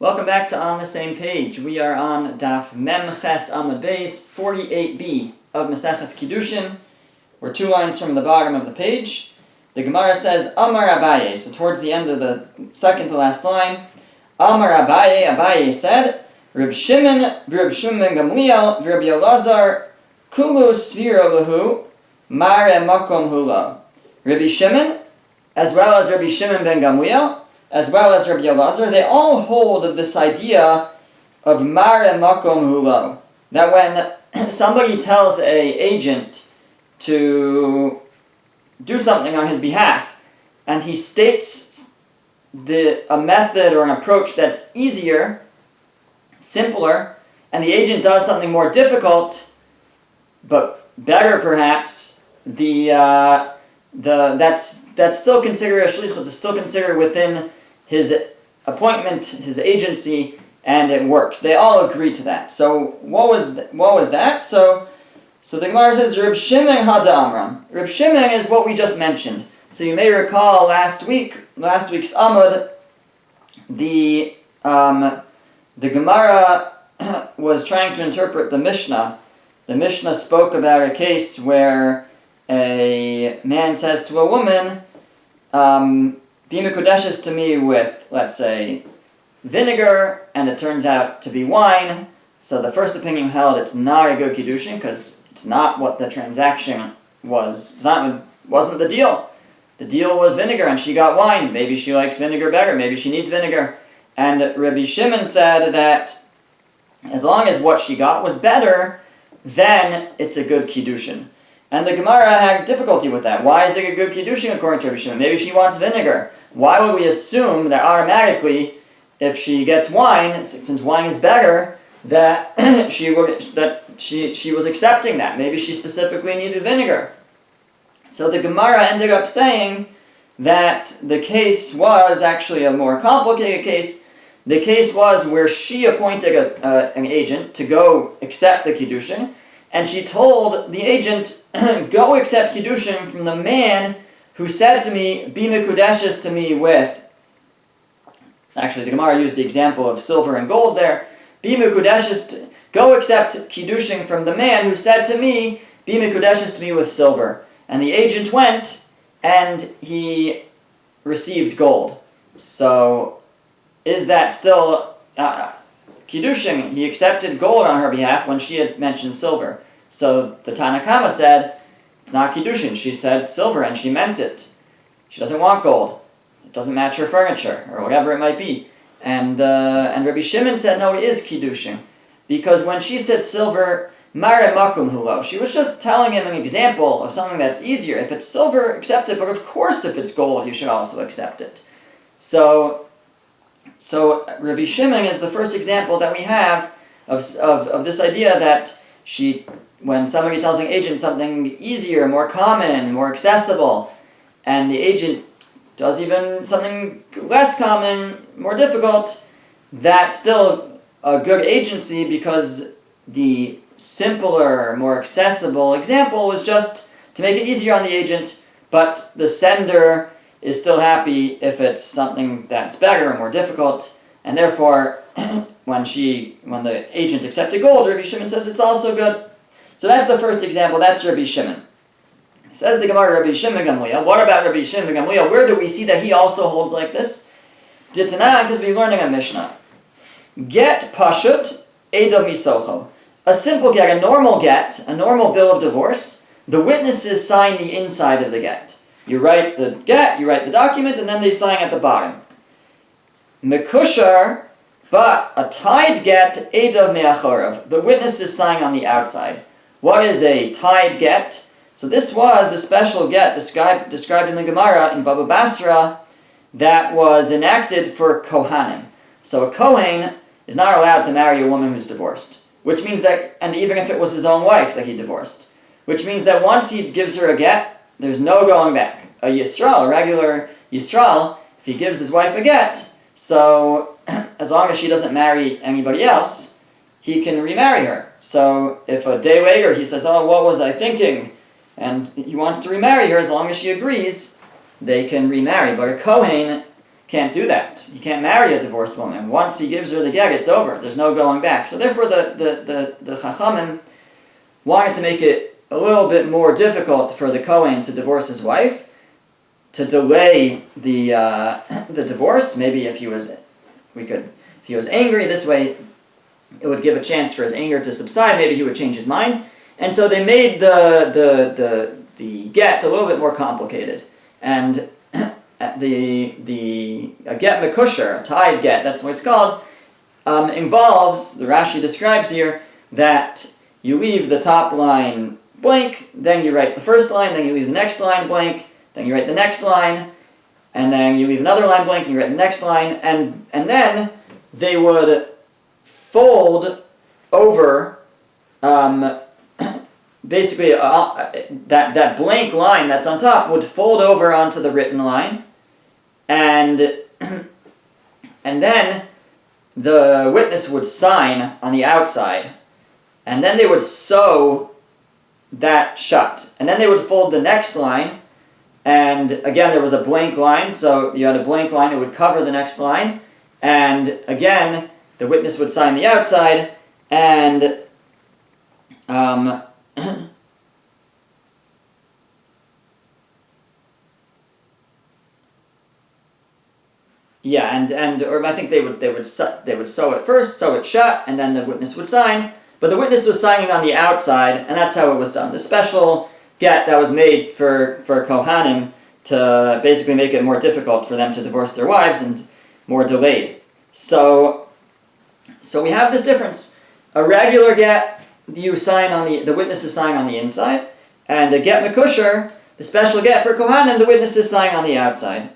Welcome back to On the Same Page. We are on Daf Mem Ches Amud Beis 48b of Maseches Kiddushin. We're 2 lines from the bottom of the page. The Gemara says Amar Abaye. So towards the end of the second to last line, Amar Abaye. Abaye said, Reb Shimon ben Gamliel v'Reb Elazar Kulu Svira Lahu Mare Makom Hula. Rabbi Shimon, as well as Rabbi Shimon ben Gamliel, as well as Rabbi Elazar, they all hold of this idea of Mare Makom Hulo. That when somebody tells an agent to do something on his behalf, and he states a method or an approach that's easier, simpler, and the agent does something more difficult, but better perhaps, that's still considered a shlichut. It's still considered within his appointment, his agency, and it works. They all agree to that. So what was that? So the Gemara says Reb Shimon Hada Amram. Reb Shimon is what we just mentioned. So you may recall last week's Amud, the Gemara was trying to interpret the Mishnah. The Mishnah spoke about a case where a man says to a woman, be mekudeshes to me with, let's say, vinegar, and it turns out to be wine. So the first opinion held it's not a good Kiddushin because it's not what the transaction was. Wasn't the deal. The deal was vinegar and she got wine. Maybe she likes vinegar better. Maybe she needs vinegar. And Rabbi Shimon said that as long as what she got was better, then it's a good Kiddushin. And the Gemara had difficulty with that. Why is it a good Kiddushin according to Rabbi Shimon? Maybe she wants vinegar. Why would we assume that automatically, if she gets wine, since wine is better, that she was accepting that? Maybe she specifically needed vinegar. So the Gemara ended up saying that the case was actually a more complicated case. The case was where she appointed an agent to go accept the Kiddushin, and she told the agent, go accept Kiddushin from the man who said to me, be mekudeshes to me with, actually the Gemara used the example of silver and gold there, be mekudeshes, go accept Kiddushin from the man who said to me, be mekudeshes to me with silver. And the agent went, and he received gold. So, is that still Kiddushin? He accepted gold on her behalf when she had mentioned silver. So the Tanakama said, it's not Kiddushin. She said silver and she meant it. She doesn't want gold. It doesn't match her furniture or whatever it might be. And Rabbi Shimon said, no, it is Kiddushin. Because when she said silver, Mare Makum Hulo, she was just telling him an example of something that's easier. If it's silver, accept it. But of course, if it's gold, you should also accept it. So Rabbi Shimon is the first example that we have of this idea that when somebody tells an agent something easier, more common, more accessible, and the agent does even something less common, more difficult, that's still a good agency because the simpler, more accessible example was just to make it easier on the agent, but the sender is still happy if it's something that's better and more difficult, and therefore, when the agent accepted gold, Rabbi Shimon says it's also good. So that's the first example, that's Rabbi Shimon. Says the Gemara, Rabbi Shimon Gamliel. What about Rabbi Shimon Gamliel? Where do we see that he also holds like this? D'Tanan, because we're learning a Mishnah. Get pashut edav misocho. A simple get, a normal bill of divorce, the witnesses sign the inside of the get. You write the get, you write the document, and then they sign at the bottom. Mekushar, but a tied get, edav me'achorav. The witnesses sign on the outside. What is a tied get? So this was a special get described in the Gemara in Baba Basra that was enacted for Kohanim. So a Kohen is not allowed to marry a woman who's divorced. Which means that, and even if it was his own wife that he divorced, which means that once he gives her a get, there's no going back. A Yisrael, a regular Yisrael, if he gives his wife a get, so as long as she doesn't marry anybody else, he can remarry her. So if a day later he says, oh, what was I thinking? And he wants to remarry her, as long as she agrees, they can remarry. But a Kohen can't do that. He can't marry a divorced woman. Once he gives her the get, it's over. There's no going back. So therefore the Chachamim wanted to make it a little bit more difficult for the Kohen to divorce his wife, to delay the divorce. Maybe if he was angry this way, it would give a chance for his anger to subside. Maybe he would change his mind. And so they made the get a little bit more complicated. And the get mekusher, tied get, that's what it's called, involves, the Rashi describes here, that you leave the top line blank, then you write the first line, then you leave the next line blank, then you write the next line, and then you leave another line blank, and you write the next line, and then they would fold over, basically that blank line that's on top would fold over onto the written line, and then the witness would sign on the outside, and then they would sew that shut, and then they would fold the next line, and again there was a blank line, so you had a blank line, it would cover the next line, and again the witness would sign the outside, and or I think they would sew it first, sew it shut, and then the witness would sign. But the witness was signing on the outside, and that's how it was done. The special get that was made for Kohanim to basically make it more difficult for them to divorce their wives and more delayed. So we have this difference. A regular get, you sign on the witness is signing on the inside, and a get mekusher, the special get for Kohanim, the witness is signing on the outside.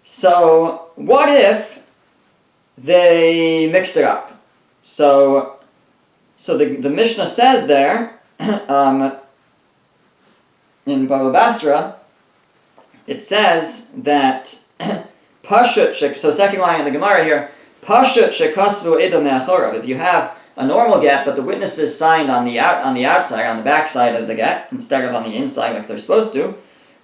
So what if they mixed it up? So the Mishnah says there, in Baba Basra, it says that Pashut, so second line of the Gemara here, Pashut shekasvu edo me'achorav. If you have a normal get, but the witness is signed on the outside, on the back side of the get, instead of on the inside like they're supposed to,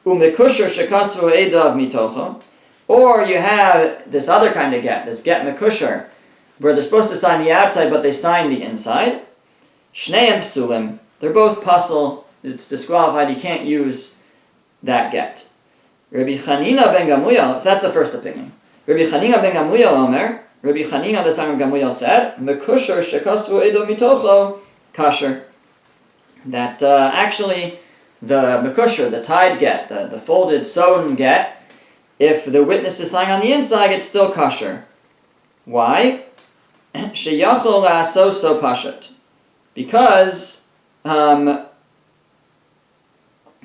umekusher shekasvu edav mitocho. Or you have this other kind of get, this get mekusher, where they're supposed to sign the outside, but they sign the inside. Shneim psulim, they're both pasul, it's disqualified, you can't use that get. Rabbi Chanina ben Gamliel, so that's the first opinion. Rabbi Chanina ben Gamliel Omer, Rabbi Chanina the son of Gamliel said, mekusher shekasvu edo mitocho, kasher. That actually the mekusher, the tied get, the folded sewn get, if the witness is signing on the inside, it's still kosher. Why? Sheyachol la'asos so pashut. Because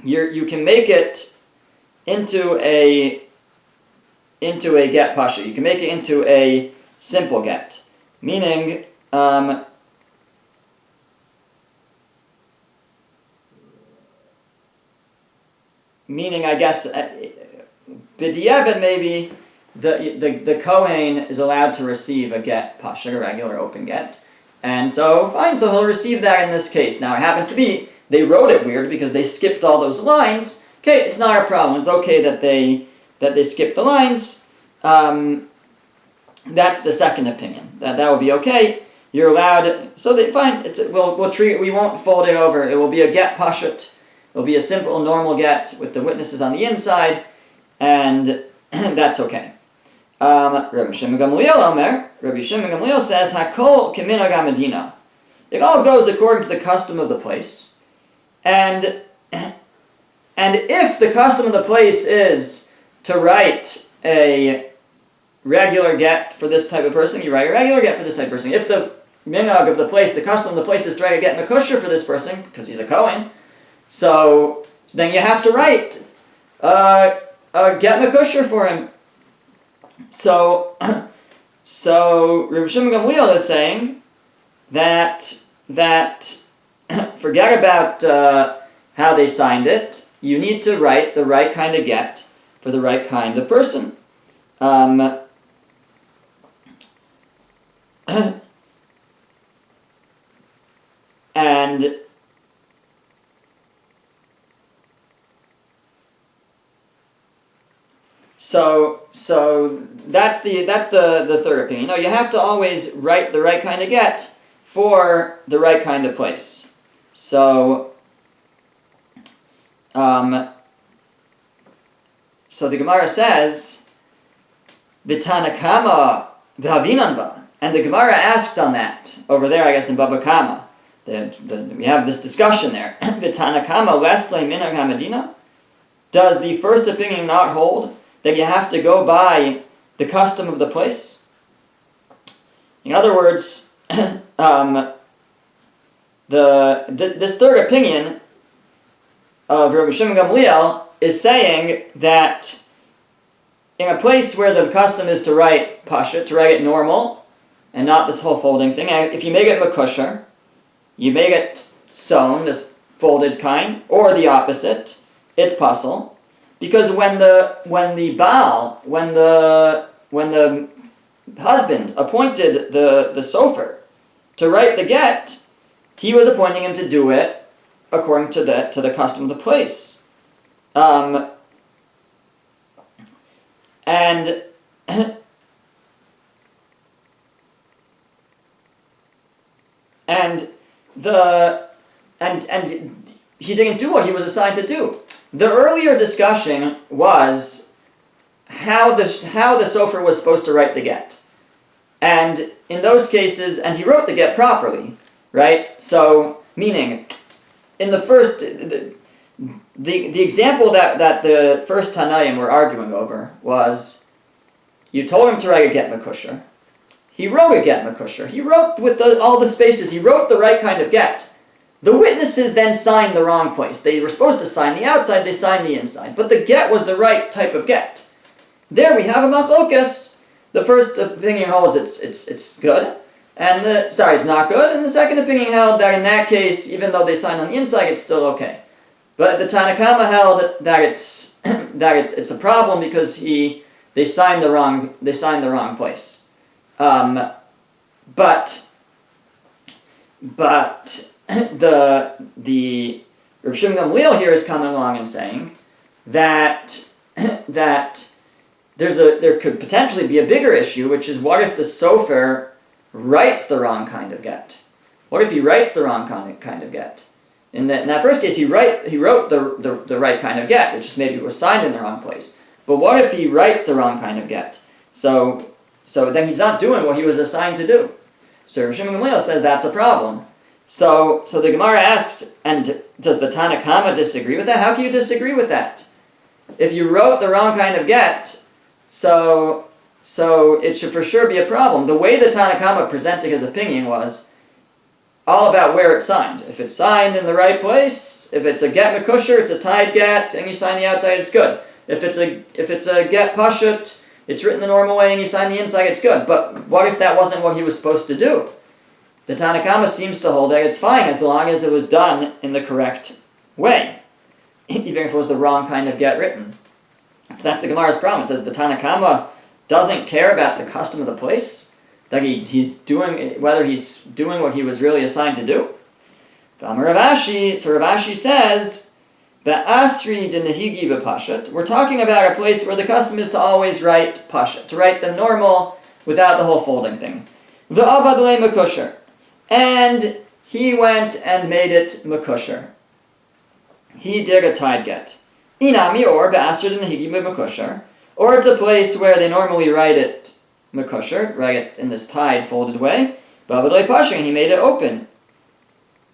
you can make it into a get pashut. You can make it into a simple get. Meaning, I guess, b'diavad maybe the Kohen is allowed to receive a get pashut, a regular open get, and so fine, so he'll receive that in this case. Now it happens to be they wrote it weird because they skipped all those lines. Okay, it's not a problem. It's okay that they skipped the lines. That's the second opinion. That would be okay. You're allowed. So they fine. We'll treat. We won't fold it over. It will be a get pashut. It'll be a simple normal get with the witnesses on the inside. And that's okay. Rabbi Shimon Gamliel Omer, Rabbi Shimon Gamliel says, Hakol kiminhag hamedina. It all goes according to the custom of the place. And if the custom of the place is to write a regular get for this type of person, you write a regular get for this type of person. If the minhag of the place, the custom of the place is to write a get mekusher for this person, because he's a Kohen, so then you have to write get mekusher for him. So Rabbi Shimon Gamliel is saying that forget about how they signed it. You need to write the right kind of get for the right kind of person. And so that's the third opinion. No, you have to always write the right kind of get for the right kind of place. So the Gemara says, B'tanakama v'havinanva, and the Gemara asked on that over there, I guess in Baba Kama. We have this discussion there. B'tanakama lesle minhag hamadina. Does the first opinion not hold that you have to go by the custom of the place? In other words, this third opinion of Rabbi Shimon Gamliel is saying that in a place where the custom is to write pasha, to write it normal, and not this whole folding thing, if you make it makusher, you make it sewn, this folded kind, or the opposite, it's pasul, because when the husband appointed the sofer to write the get, he was appointing him to do it according to the custom of the place. And he didn't do what he was assigned to do. The earlier discussion was how the sofer was supposed to write the get. And in those cases, and he wrote the get properly, right? So, meaning, in the first, the example that the first Tanaim were arguing over was, you told him to write a get makusher. He wrote a get makusher. He wrote with all the spaces, he wrote the right kind of get. The witnesses then signed the wrong place. They were supposed to sign the outside, they signed the inside. But the get was the right type of get. There we have a machlokas. The first opinion holds it's good, and it's not good. And the second opinion held that in that case, even though they signed on the inside, it's still okay. But the Tanakama held that it's a problem because they signed the wrong place. But the Rav Shimon Gamliel here is coming along and saying that there could potentially be a bigger issue, which is what if the sofer writes the wrong kind of get? What if he writes the wrong kind of get? In that first case, he wrote the right kind of get. It just maybe was signed in the wrong place. But what if he writes the wrong kind of get? So then he's not doing what he was assigned to do. So Rav Shimon Gamliel says that's a problem. So the Gemara asks, and does the Tanakama disagree with that? How can you disagree with that? If you wrote the wrong kind of get, so it should for sure be a problem. The way the Tanakama presented his opinion was all about where it's signed. If it's signed in the right place, if it's a get mekusher, it's a tied get, and you sign the outside, it's good. If it's a get pashut, it's written the normal way and you sign the inside, it's good. But what if that wasn't what he was supposed to do? The Tanakama seems to hold that it's fine as long as it was done in the correct way, even if it was the wrong kind of get written. So that's the Gemara's problem. It says the Tanakama doesn't care about the custom of the place, that he's doing, whether he's doing what he was really assigned to do. So Rav Ashi says, Ba'asri de nehigi b'pashat. We're talking about a place where the custom is to always write pashat, to write the normal without the whole folding thing. V'avad le mekusher. And he went and made it makusher. He did a tied get. Inami or ba'asri de nehigi b'makusher. Or it's a place where they normally write it makusher, write it in this tied, folded way. V'avad le pasha, and he made it open.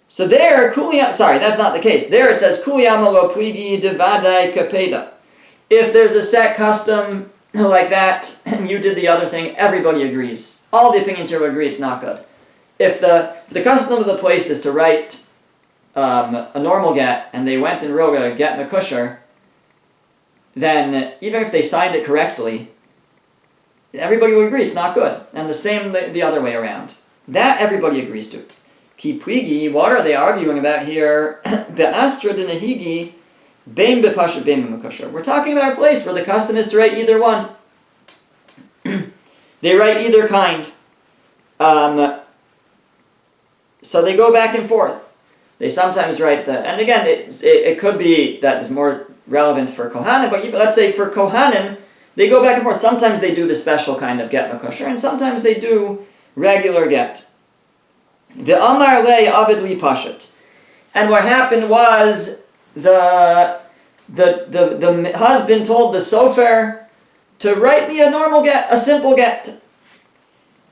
So there, that's not the case. There it says, Kuliyama lo pligi devadai kapeda. If there's a set custom like that, and you did the other thing, everybody agrees. All the opinions here will agree it's not good. If the custom of the place is to write a normal get, and they went and wrote a get makusher, then even if they signed it correctly, everybody will agree it's not good. And the same the other way around. That everybody agrees to. Ki pligi, what are they arguing about here? Be'astra de nehigi, bein bepasha, bein b'makusher. We're talking about a place where the custom is to write either one. They write either kind. So they go back and forth. They sometimes write and again, it could be that is more relevant for Kohanim, but let's say for Kohanim, They go back and forth. Sometimes they do the special kind of get makosher, and sometimes they do regular get. The Amar le Avid li Pashat. And what happened was the husband told the sofer to write me a normal get, a simple get.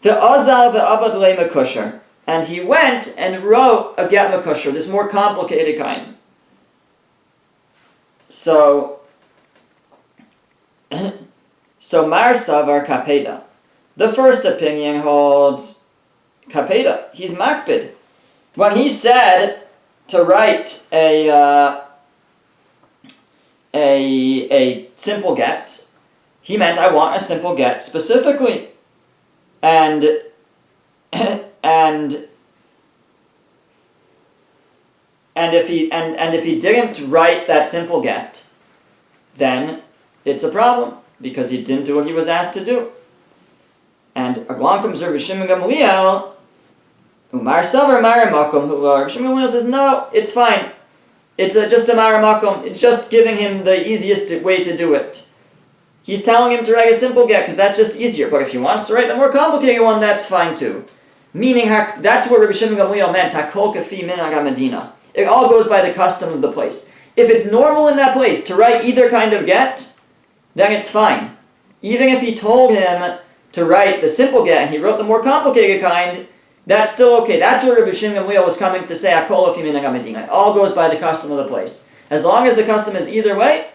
The Azal the Avad le Makosher. And he went and wrote a get makosher, this more complicated kind. So Mar Savar Kapeda. The first opinion holds Kapeda. He's makpid. When he said to write a simple get, he meant I want a simple get specifically. And if he didn't write that simple get, then it's a problem because he didn't do what he was asked to do. And along comes Rabbi Shimon Gamliel, Umar Savar Mara Makom Hula. Rabbi Shimon Gamliel says, no, it's fine. It's just a Mara Makom. It's just giving him the easiest way to do it. He's telling him to write a simple get because that's just easier. But if he wants to write the more complicated one, that's fine too. Meaning, that's what Rabbi Shimon Gamliel meant, Hakol Kafi Minhag HaMedina. It all goes by the custom of the place. If it's normal in that place to write either kind of get, then it's fine. Even if he told him to write the simple get and he wrote the more complicated kind, that's still okay. That's what Rabbi Shimon Gamliel was coming to say, Hakol Kafi Minhag HaMedina. It all goes by the custom of the place. As long as the custom is either way,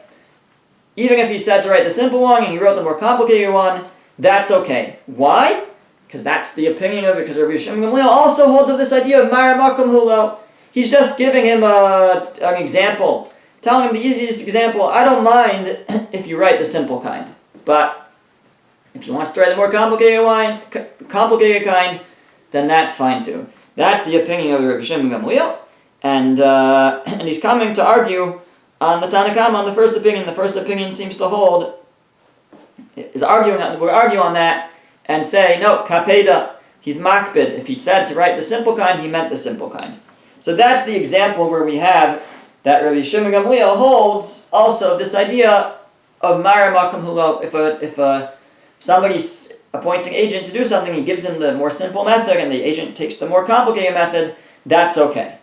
even if he said to write the simple one and he wrote the more complicated one, that's okay. Why? Because that's the opinion of it. Because Rabbi Shimon Gamliel also holds of this idea of Mara Makom Hulo. He's just giving him an example, telling him the easiest example. I don't mind if you write the simple kind, but if he wants to write the more complicated kind, then that's fine too. That's the opinion of Rabbi Shimon Gamliel, and he's coming to argue on the Tanakama on the first opinion. The first opinion seems to hold. We'll argue on that and say no, kapeda. He's makpid. If he said to write the simple kind, he meant the simple kind. So that's the example where we have that Rabbi Shimon Gamliel holds also this idea of Mara Makom Hulo. If somebody appoints an agent to do something, he gives him the more simple method and the agent takes the more complicated method, that's okay.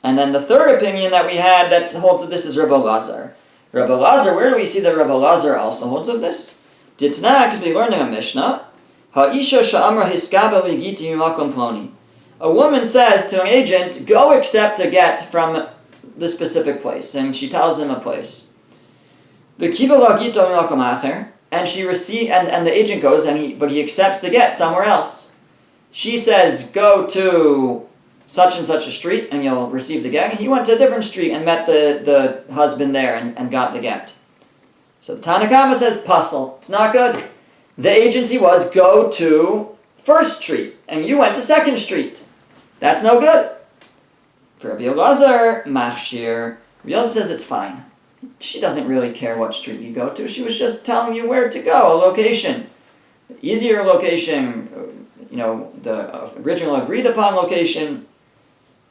And then the third opinion that we had that holds of this is Rabbi Lazar. Rabbi Lazar, where do we see that Rabbi Lazar also holds of this? Ditna, because we learned in a Mishnah, Ha'isha sha'amra hiskaba ligiti mimakom ploni. A woman says to an agent, go accept a get from the specific place, and she tells him a place. And she and the agent goes, but he accepts the get somewhere else. She says, go to such and such a street, and you'll receive the get. And he went to a different street and met the husband there and got the get. So Tanakama says, puzzle. It's not good. The agency was, go to first street, and you went to second street. That's no good. For Rabbi Elazar, machshir. Rabbi Elazar says it's fine. She doesn't really care what street you go to. She was just telling you where to go, a location. The easier location, the original agreed upon location.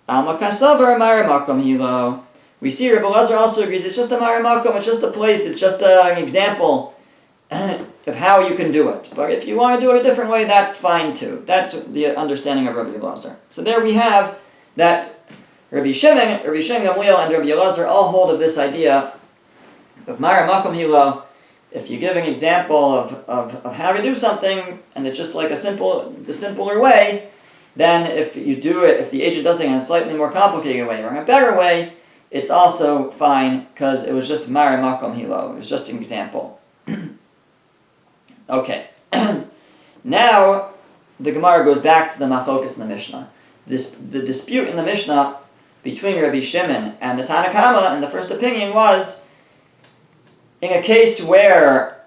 Alma kasavar maramakom hilo. We see Rabbi Elazar also agrees it's just a maramakom, it's just a place, it's just an example of how you can do it. But if you want to do it a different way, that's fine too. That's the understanding of Rabbi Elazar. So there we have that Rabbi Shimon Gamliel, and Rabbi Elazar all hold of this idea of Mara Makom Hilo. If you give an example of how to do something, and it's just like the simpler way, then if the agent does it in a slightly more complicated way or in a better way, it's also fine because it was just Mara Makom Hilo. It was just an example. Okay. Now the Gemara goes back to the Machlokas in the Mishnah. The dispute in the Mishnah between Rabbi Shimon and the Tanakama in the first opinion was in a case where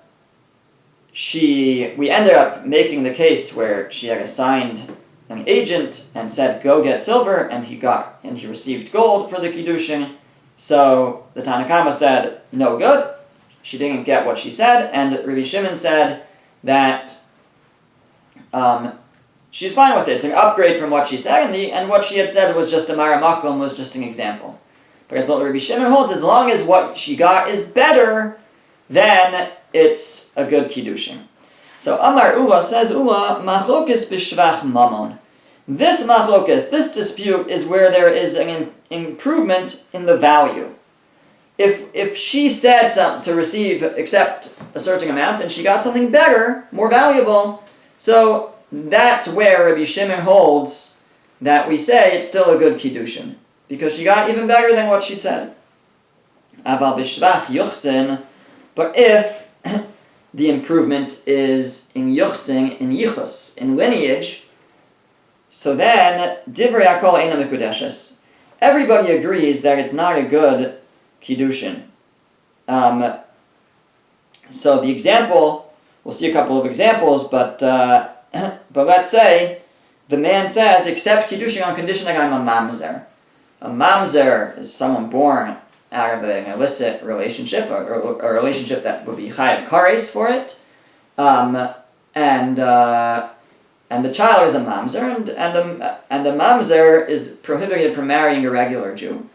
we ended up making the case where she had assigned an agent and said go get silver, and he received gold for the Kiddushin. So the Tanakama said no good. She didn't get what she said, and Rabbi Shimon said that she's fine with it. It's an upgrade from what she said, and what she had said was just a Mara Makom, was just an example. Because what Rabbi Shimon holds, as long as what she got is better, then it's a good Kiddushin. So Amar Ula says, Ula, machlokes b'shvach mamon. This machlokes, this dispute, is where there is an improvement in the value. If she said something to accept a certain amount, and she got something better, more valuable, so that's where Rabbi Shimon holds that we say it's still a good Kiddushin, because she got even better than what she said. Aval b'shvach yuchsin, but if the improvement is in yuchsin, in yichus, in lineage, so then divrei hakol eina mekudeshes. Everybody agrees that it's not a good Kiddushin. So the example, we'll see a couple of examples, but let's say the man says, accept Kiddushin on condition that I'm a mamzer. A mamzer is someone born out of an illicit relationship, or a relationship that would be chayav kares for it, and the child is a mamzer, and a mamzer is prohibited from marrying a regular Jew.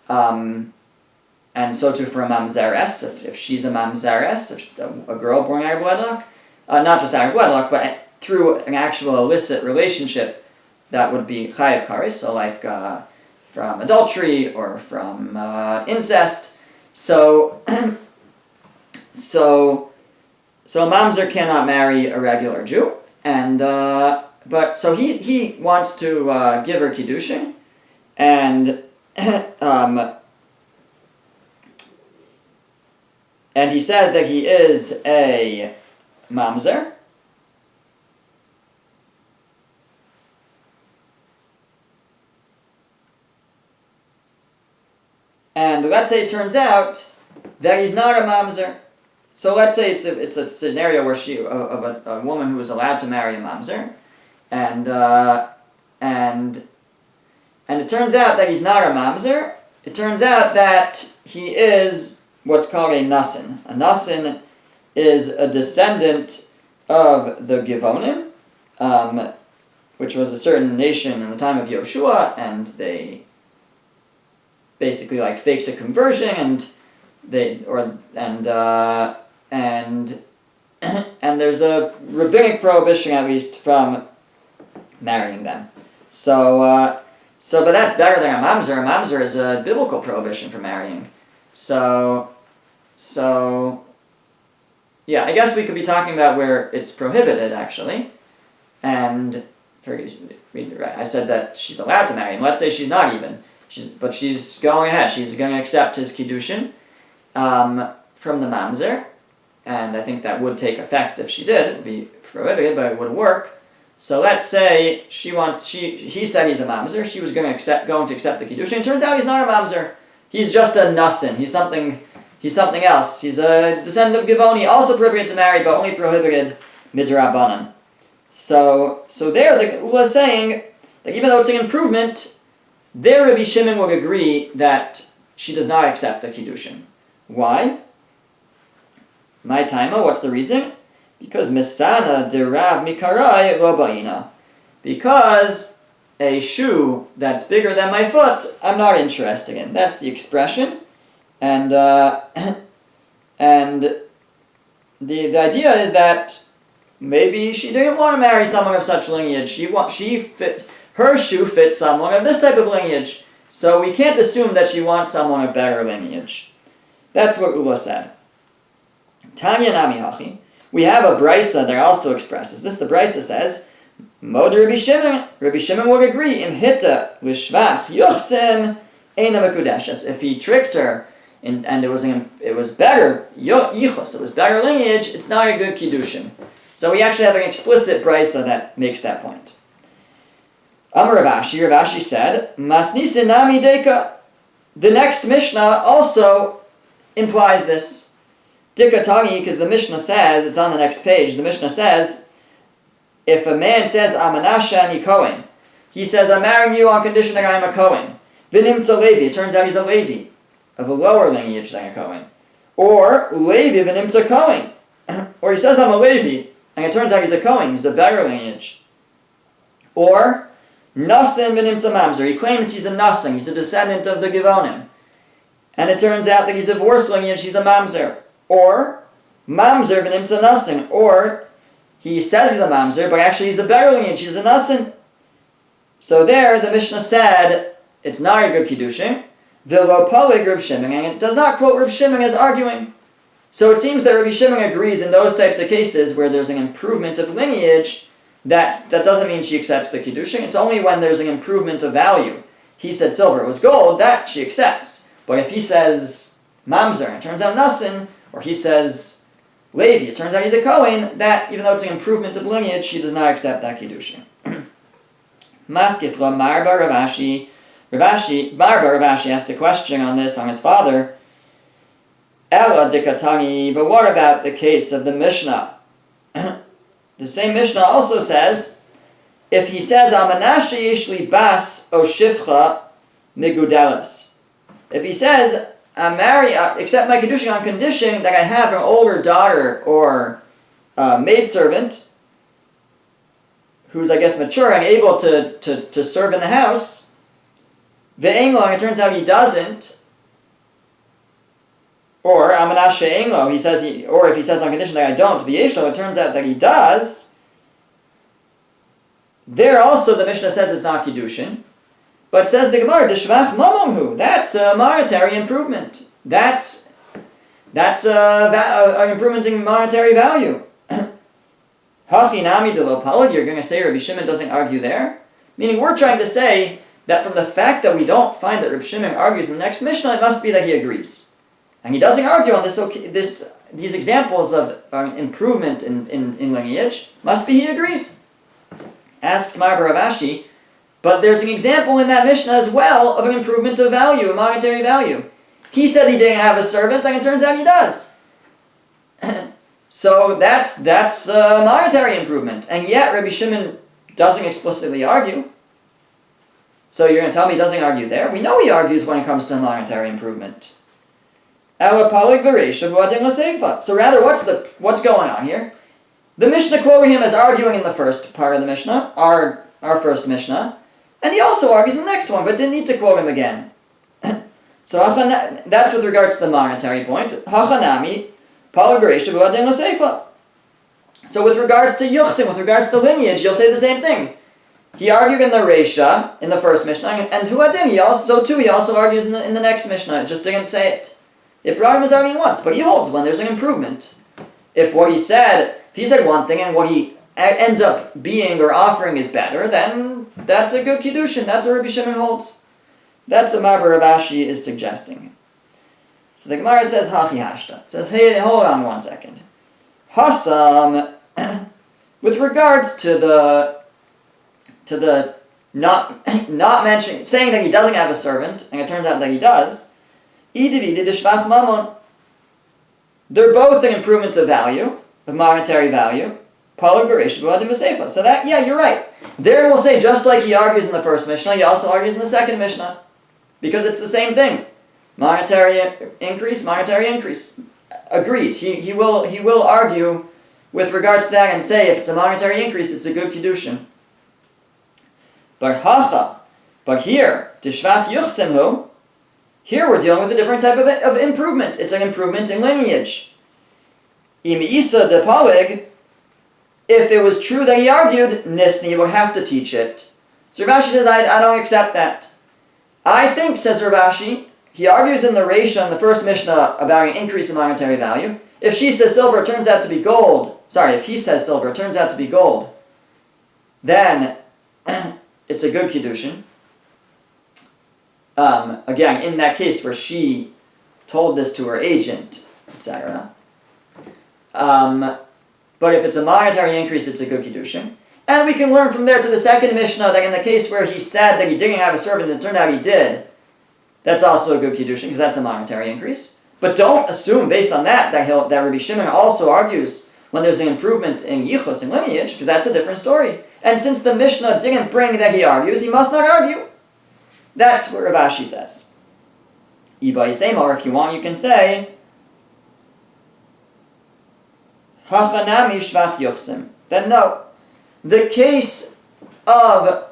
And so too for a mamzeres, if she's a mamzeres, if a girl born out of wedlock, not just out of wedlock, but through an actual illicit relationship, that would be chayav kares, so like from adultery or from incest. So a mamzer cannot marry a regular Jew, and but so he wants to give her Kiddushin, and and he says that he is a mamzer. And let's say it turns out that he's not a mamzer. So let's say it's a scenario where a woman who is allowed to marry a mamzer, and it turns out that he's not a mamzer. It turns out that he is what's called a nasin. A nasin is a descendant of the Givonim, which was a certain nation in the time of Yoshua, and they basically like faked a conversion, and and there's a rabbinic prohibition, at least, from marrying them. But that's better than a mamzer. A mamzer is a biblical prohibition for marrying. So yeah, I guess we could be talking about where it's prohibited, actually. And I said that she's allowed to marry him. Let's say she's not even. But she's going ahead. She's going to accept his Kiddushin from the mamzer. And I think that would take effect if she did. It would be prohibited, but it would work. So let's say he said he's a mamzer. She was going to accept the Kiddushin. Turns out he's not a mamzer. He's just a nasin. He's something else. He's a descendant of Givoni, also prohibited to marry, but only prohibited midrabanan. So there, the Ula is saying that even though it's an improvement, there Rabbi Shimon would agree that she does not accept the Kiddushin. Why? My taima, what's the reason? Because misana derav mikarai lo ba'ina. Because a shoe that's bigger than my foot, I'm not interested in. That's the expression. And the idea is that maybe she didn't want to marry someone of such lineage. Her shoe fits someone of this type of lineage. So we can't assume that she wants someone of better lineage. That's what Ula said. Tanya nami hachi. We have a brisa that also expresses this. The brisa says, Mod Rabbi Shimon. Rabbi Shimon would agree in hitta l'shvach yuchsin eina mekudeshes. If he tricked her and it was better yichus, it was better lineage, it's not a good Kiddushin. So we actually have an explicit brisa that makes that point. Amar Rav Ashi said, Masnisin nami deka. The next Mishnah also implies this. Dikatani, because the Mishnah says, it's on the next page, the Mishnah says, if a man says, Amanasha ani Kohen, he says, I'm marrying you on condition that I am a Kohen. V'nimtza Levi, it turns out he's a Levi, of a lower lineage than a Kohen. Or, Levi v'nimtza Kohen. Or he says, I'm a Levi, and it turns out he's a Kohen, he's a better lineage. Or, Nasin v'nimtza Mamzer, he claims he's a Nasin, he's a descendant of the Givonim. And it turns out that he's of worse lineage, he's a Mamzer. or mamzer v'nimtza nasin, or he says he's a mamzer, but actually he's a better lineage, he's a nasin. So there, the Mishnah said, it's not a good Kiddushin, v'lo palig Reb Shimon, and it does not quote Reb Shimon as arguing. So it seems that Rabbi Shimon agrees in those types of cases where there's an improvement of lineage, that doesn't mean she accepts the Kiddushin. It's only when there's an improvement of value. He said silver was gold, that she accepts. But if he says mamzer, and it turns out nasin, or he says Levi, it turns out he's a Kohen, that, even though it's an improvement of lineage, she does not accept that Kiddushin. Maskifla Marba Ravashi. Marba Ravashi asked a question on this, on his father. Ella Dikatani, but what about the case of the Mishnah? The same Mishnah also says, if he says, Amanashi Yishli Bas O Shifcha Migudelis. If he says, I'm married, accept my Kiddushin on condition that I have an older daughter or maidservant who's, I guess, mature and able to serve in the house, Ve'englo, and it turns out he doesn't, or Amanashe Englo, he says or if he says on condition that I don't, V'yeshlo, it turns out that he does, there also the Mishnah says it's not Kiddushin, but says the Gemara, Deshvach Mamamhu, that's a monetary improvement. That's an improvement in monetary value. Hachinami de lo palig, you're going to say Rabbi Shimon doesn't argue there? Meaning we're trying to say that from the fact that we don't find that Rabbi Shimon argues in the next Mishnah, it must be that he agrees. And he doesn't argue on these examples of improvement in lineage, must be he agrees. Asks Marba Ravashi, but there's an example in that Mishnah as well of an improvement of value, of monetary value. He said he didn't have a servant, and it turns out he does. So that's a monetary improvement. And yet Rabbi Shimon doesn't explicitly argue. So you're going to tell me he doesn't argue there? We know he argues when it comes to monetary improvement. So rather, what's going on here? The Mishnah quoted him as arguing in the first part of the Mishnah, our first Mishnah, and he also argues in the next one, but didn't need to quote him again. So that's with regard to the monetary point. Hachanami, so with regards to Yuchsim, with regards to lineage, you'll say the same thing. He argued in the Reisha, in the first Mishnah, and Huadim, he also argues in the next Mishnah, just didn't say it. Ibrahim is arguing once, but he holds when there's an improvement. If he said one thing and what he ends up being or offering is better, then that's a good Kiddushin. That's what Rabbi Shimon holds. That's what Marba Ravashi is suggesting. So the Gemara says, Hachi Hashta. It says, hey, hold on one second. Hasam, with regards to the not mentioning, saying that he doesn't have a servant, and it turns out that he does, they're both an improvement of value, of monetary value. So that, yeah, you're right. There we'll say, just like he argues in the first Mishnah, he also argues in the second Mishnah. Because it's the same thing. Monetary increase. Agreed. He will argue with regards to that and say if it's a monetary increase, it's a good Kiddushin. But here, Tishvach Yuchsimhu, here we're dealing with a different type of improvement. It's an improvement in lineage. Im Isa de Palig, if it was true that he argued, Nisni would have to teach it. So Rav Ashi says, I don't accept that. I think, says Rav Ashi, he argues in the Reisha in the first Mishnah about an increase in monetary value. If she says silver turns out to be gold, if he says silver turns out to be gold, then it's a good Kiddushin. Again, in that case where she told this to her agent, etc. But if it's a monetary increase, it's a good Kiddushin. And we can learn from there to the second Mishnah that in the case where he said that he didn't have a servant and it turned out he did, that's also a good Kiddushin because that's a monetary increase. But don't assume based on that Rabbi Shimon also argues when there's an improvement in Yichus, in lineage, because that's a different story. And since the Mishnah didn't bring that he argues, he must not argue. That's what Rav Ashi says. Iba Yisema, if you want, you can say Hachanami Shvach Yuchsim. Then no. The case of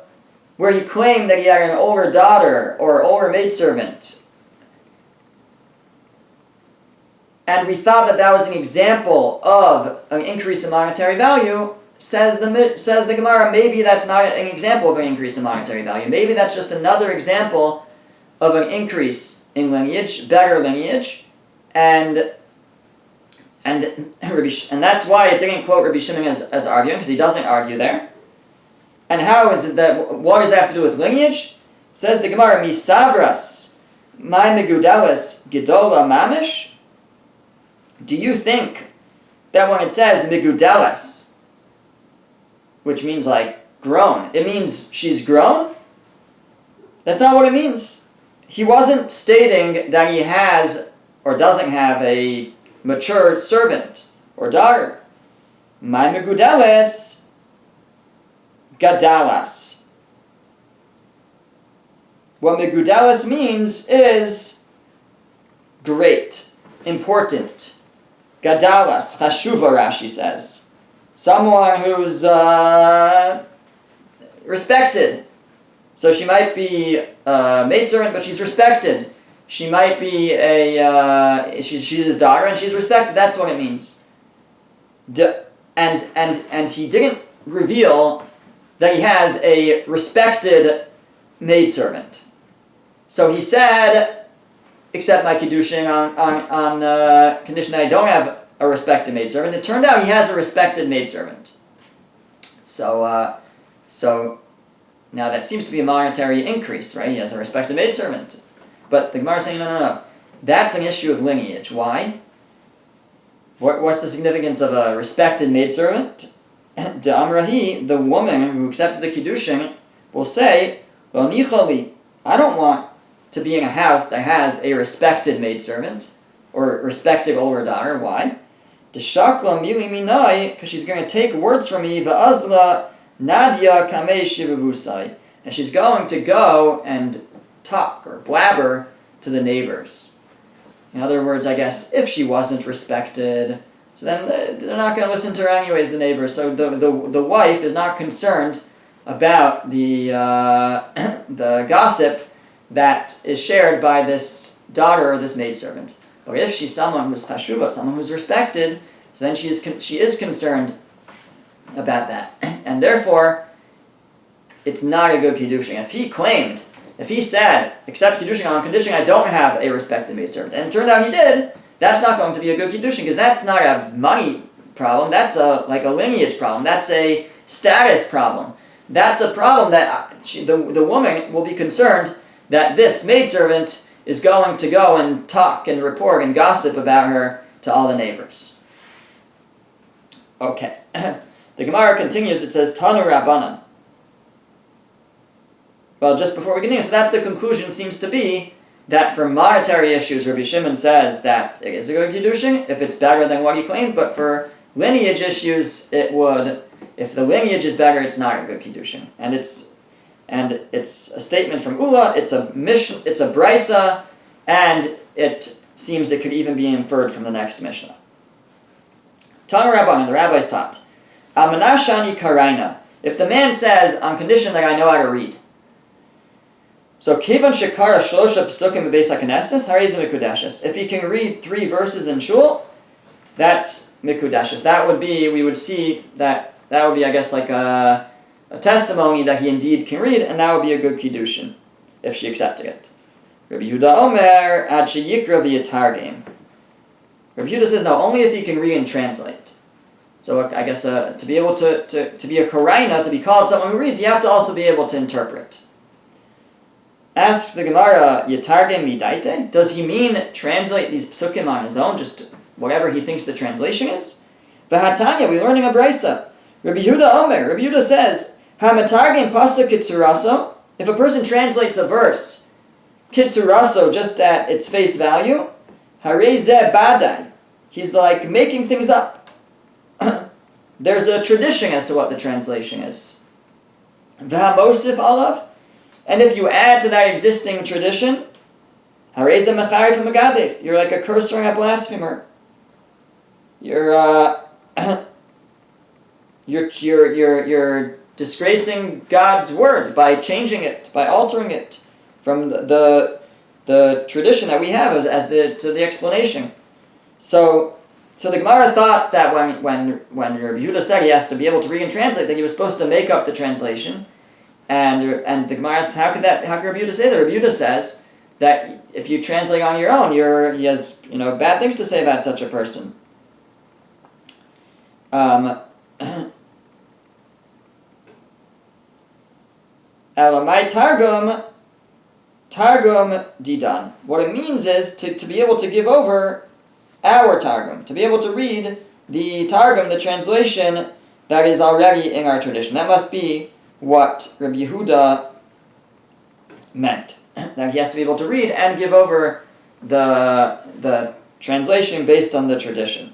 where he claimed that he had an older daughter or older maidservant, and we thought that that was an example of an increase in monetary value, says the Gemara, maybe that's not an example of an increase in monetary value. Maybe that's just another example of an increase in lineage, better lineage, and that's why it didn't quote Rabbi Shimon as arguing, because he doesn't argue there. And how is it that, what does that have to do with lineage? Says the Gemara, Misavras, my Megudelis, Gedola Mamish? Do you think that when it says Megudelis, which means like grown, it means she's grown? That's not what it means. He wasn't stating that he has or doesn't have a mature servant or daughter. My Megudelis, Gadalas. What Megudelis means is great, important. Gadalas, Chashuva, Rashi says. Someone who's respected. So she might be a maidservant, but she's respected. She might be she's his daughter, and she's respected. That's what it means. And he didn't reveal that he has a respected maidservant. So he said, accept my Kiddushin on condition that I don't have a respected maidservant. It turned out he has a respected maidservant. So now that seems to be a monetary increase, right? He has a respected maidservant. But the Gemara is saying, no. That's an issue of lineage. Why? What's the significance of a respected maidservant? De Amrahi, the woman who accepted the Kiddushin, will say, Lo nichali, I don't want to be in a house that has a respected maidservant, or respected older daughter. Why? Deshakla mili minai, because she's going to take words from me, va'azla nadia kamei shivavusai, and she's going to go and talk or blabber to the neighbors. In other words, I guess, if she wasn't respected, so then they're not going to listen to her anyways, the neighbors. So the wife is not concerned about the gossip that is shared by this daughter or this maidservant. Or if she's someone who's chashuva, someone who's respected, so then she is concerned about that. And therefore, it's not a good Kiddushin. If he said, accept Kiddushin on condition I don't have a respected maidservant, and it turned out he did, that's not going to be a good Kiddushin, because that's not a money problem, that's a lineage problem, that's a status problem. That's a problem that the woman will be concerned that this maidservant is going to go and talk and report and gossip about her to all the neighbors. Okay. The Gemara continues, it says, Tanu Rabbanan. Well, just before we continue, so that's the conclusion, seems to be that for monetary issues, Rabbi Shimon says that it is a good Kiddushin if it's better than what he claimed, but for lineage issues, it would, if the lineage is better, it's not a good Kiddushin. And it's a statement from Ula, it's a brisa, and it seems it could even be inferred from the next Mishnah. Tanu Rabbanan, the rabbis taught, Amanashani Karaina, if the man says, on condition that I know how to read, so Kevan Shekara Shlosha Psukim Beis HaKnesses, Hariz Mikudeshes. If he can read 3 verses in Shul, that's Mikudeshes. That would be, we would see that would be, I guess, like a testimony that he indeed can read, and that would be a good Kiddushin, if she accepted it. Rabbi Yehuda Omer, Ad Sheyikra V'Yitargim. Rabbi Yehuda says, no, only if he can read and translate. So I guess to be able to be a Koraina, to be called someone who reads, you have to also be able to interpret. Asks the Gemara, Yitargim Midaite? Does he mean translate these psukim on his own, just whatever he thinks the translation is? V'hatanya, we're learning a brisa. Rabbi Yehuda Omer, Rabbi Yehuda says, Hamatargim pasuk kitsuraso, if a person translates a verse, kitsuraso, just at its face value, harezeh badai, he's like making things up. There's a tradition as to what the translation is. V'hamosif alav, and if you add to that existing tradition, harezeh mecharif v'megadef, you're like a cursor and a blasphemer. You're disgracing God's word by changing it, by altering it from the tradition that we have to the explanation. So the Gemara thought that when Rabbi Yehuda said he has to be able to read and translate, that he was supposed to make up the translation, and the Gemara says, how could Rabbi Yehuda say that? Rabbi Yehuda says that if you translate on your own, he has bad things to say about such a person. Elamai Targum Didan. What it means is to be able to give over our Targum, to be able to read the Targum, the translation that is already in our tradition. That must be what Rabbi Yehuda meant. That he has to be able to read and give over the translation based on the tradition.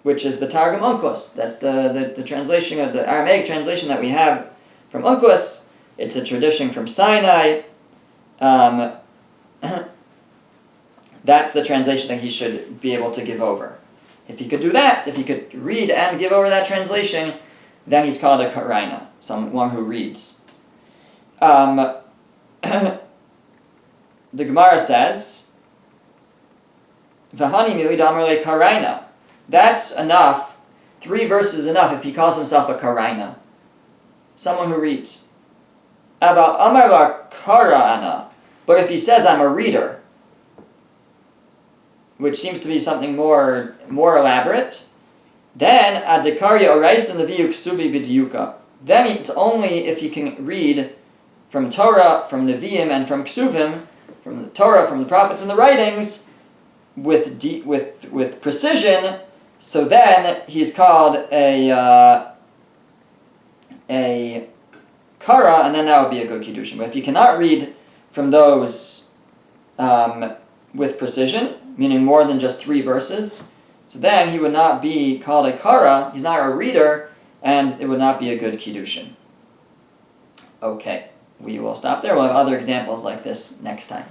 Which is the Targum Onkelos. That's the translation of the Aramaic translation that we have from Onkelos. It's a tradition from Sinai. That's the translation that he should be able to give over. If he could do that, if he could read and give over that translation, then he's called a Karaina, someone who reads. The Gemara says, V'hani milid amar le Karaina. That's enough. 3 verses is enough if he calls himself a Karaina, someone who reads. Aval amar la Kara'ana. But if he says, I'm a reader, which seems to be something more elaborate, then adekaria oraisin leviu ksuvi b'diuka. Then it's only if he can read from Torah, from Nevi'im, and from Ksuvim, from the Torah, from the prophets and the writings, with precision. So then he's called a kara, and then that would be a good Kiddushin. But if you cannot read from those with precision, meaning more than just 3 verses, so then he would not be called a kara, he's not a reader, and it would not be a good Kiddushin. Okay, we will stop there. We'll have other examples like this next time.